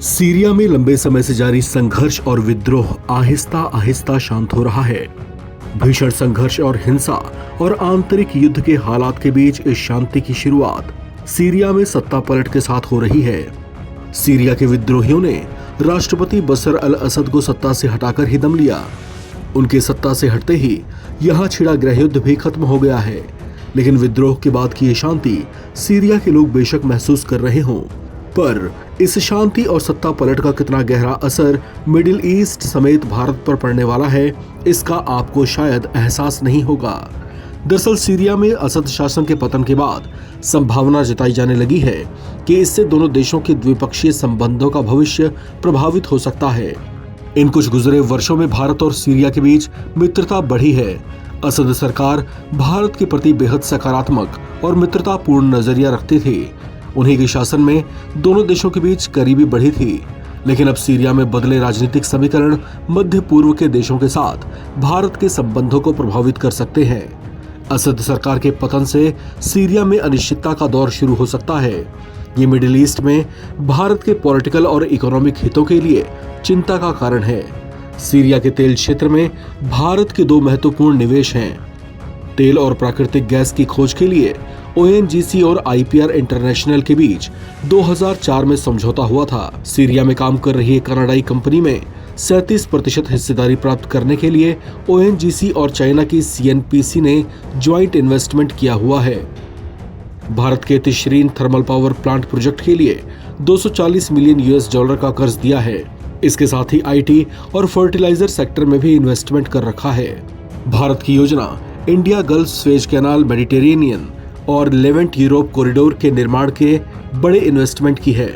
Syria में लंबे समय से जारी संघर्ष और विद्रोह आहिस्ता आहिस्ता शांत हो रहा है। भीषण संघर्ष और हिंसा और आंतरिक युद्ध के हालात के बीच इस शांति की शुरुआत सीरिया में सत्ता पलट के साथ हो रही है। सीरिया के विद्रोहियों ने राष्ट्रपति बशर अल असद को सत्ता से हटाकर ही दम लिया। उनके सत्ता से हटते ही यहाँ छिड़ा गृहयुद्ध भी खत्म हो गया है। लेकिन विद्रोह के बाद की ये शांति सीरिया के लोग बेशक महसूस कर रहे हों, पर इस शांति और सत्ता पलट का कितना गहरा असर मिडिल ईस्ट समेत भारत पर पड़ने वाला है, इसका आपको शायद एहसास नहीं होगा। दरअसल सीरिया में असद शासन के पतन के बाद संभावना जताई जाने लगी है कि इससे दोनों देशों के द्विपक्षीय संबंधों का भविष्य प्रभावित हो सकता है। इन कुछ गुजरे वर्षों में भारत और सीरिया के बीच मित्रता बढ़ी है। असद सरकार भारत के प्रति बेहद सकारात्मक और मित्रतापूर्ण नजरिया रखती थी। उन्हीं के शासन में दोनों देशों के बीच करीबी बढ़ी थी। लेकिन अब सीरिया में बदले राजनीतिक समीकरण मध्य पूर्व के देशों के साथ भारत के संबंधों को प्रभावित कर सकते हैं। असद सरकार के पतन से सीरिया में अनिश्चितता का दौर शुरू हो सकता है। ये मिडिल ईस्ट में भारत के पॉलिटिकल और इकोनॉमिक हितों के लिए चिंता का कारण है। सीरिया के तेल क्षेत्र में भारत के दो महत्वपूर्ण निवेश हैं। तेल और प्राकृतिक गैस की खोज के लिए ONGC और IPR इंटरनेशनल के बीच 2004 में समझौता हुआ था। सीरिया में काम कर रही एक कनाडाई कंपनी में 37% हिस्सेदारी प्राप्त करने के लिए ONGC और चाइना की CNPC ने ज्वाइंट इन्वेस्टमेंट किया हुआ है। भारत के तिशरीन थर्मल पावर प्लांट प्रोजेक्ट के लिए $240 मिलियन का कर्ज दिया है। इसके साथ ही IT और फर्टिलाइजर सेक्टर में भी इन्वेस्टमेंट कर रखा है। भारत की योजना India gulf Suez canal, Mediterranean और लेवेंट यूरोप कॉरिडोर के निर्माण के बड़े इन्वेस्टमेंट की है।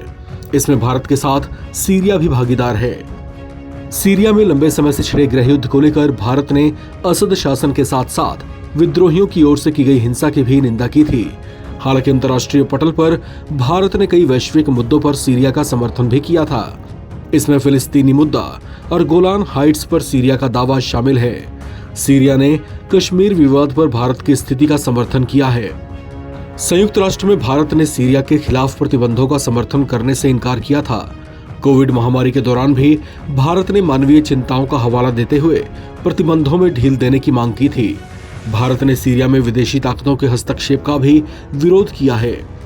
इसमें भारत के साथ सीरिया भी भागीदार है। सीरिया में लंबे समय से छिड़े गृहयुद्ध को लेकर भारत ने असद शासन के साथ साथ विद्रोहियों की ओर से की गई हिंसा की भी निंदा की थी। हालांकि अंतर्राष्ट्रीय पटल पर भारत ने कई वैश्विक मुद्दों पर सीरिया का समर्थन भी किया था। इसमें फिलिस्तीनी मुद्दा और गोलान हाइट्स पर सीरिया का दावा शामिल है। सीरिया ने कश्मीर विवाद पर भारत की स्थिति का समर्थन किया है। संयुक्त राष्ट्र में भारत ने सीरिया के खिलाफ प्रतिबंधों का समर्थन करने से इनकार किया था। कोविड महामारी के दौरान भी भारत ने मानवीय चिंताओं का हवाला देते हुए प्रतिबंधों में ढील देने की मांग की थी। भारत ने सीरिया में विदेशी ताकतों के हस्तक्षेप का भी विरोध किया है।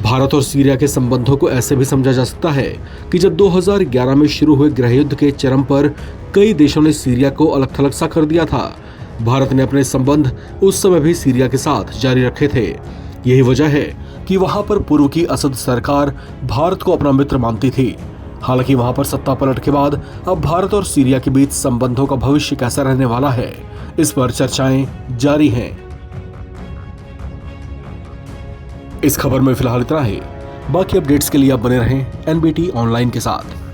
भारत और सीरिया के संबंधों को ऐसे भी समझा जा सकता है कि जब 2011 में शुरू हुए गृहयुद्ध के चरम पर कई देशों ने सीरिया को अलग थलग सा कर दिया था, भारत ने अपने संबंध उस समय भी सीरिया के साथ जारी रखे थे। यही वजह है कि वहां पर पूर्व की असद सरकार भारत को अपना मित्र मानती थी। हालांकि वहां पर सत्ता पलट के बाद अब भारत और सीरिया के बीच संबंधों का भविष्य कैसा रहने वाला है, इस पर चर्चाएं जारी हैं। इस खबर में फिलहाल इतना ही। बाकी अपडेट्स के लिए आप बने रहें NBT ऑनलाइन के साथ।